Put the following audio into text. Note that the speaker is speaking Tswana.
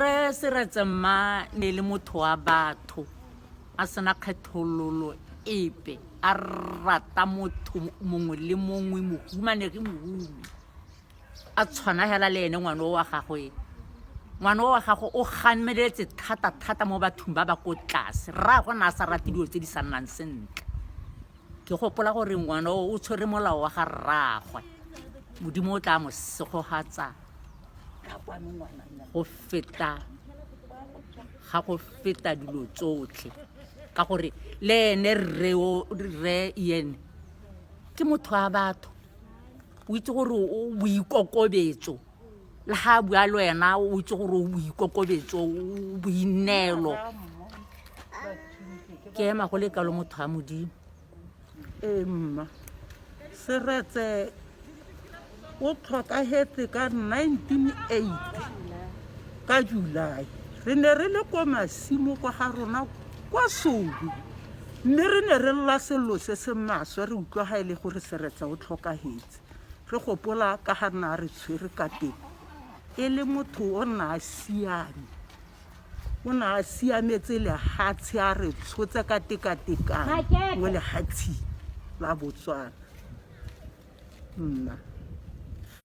re tsemma ne le motho wa batho a sena kgethololo epe a rata motho mongwe le mongwe mohumane ke mohumi a tshwana hela le ene ngwana wa gagwe o gameletse thata mo bathong ba ba ko tlase ra go na sa rate dilo tse di sa nnang sentle ke gopola gore ngwana o tshwere molao wa ga rragwe modimo o tla mo segogatsa go feta dilo tsotlhe ka gore le ene re ene ke motho wa batho o itse gore o boikokobetso le ha bua le wena o itse gore o boikokobetso o boinelo ke ema go le ka lo motho wa modimo Emma Seretse o tlhokagetse ka 1980 ka July re ne re le kwa masimo kwa ga rona kwa Sobi mme re ne re lla selo se se maswe re utlwa ga ile gore Seretse o tlhokagetse re gopola ka ga nna re tshwere ka teng e le motho o na siametse lehatshe a re tshotse ka tekatekano mo lehatsheng la Botswana.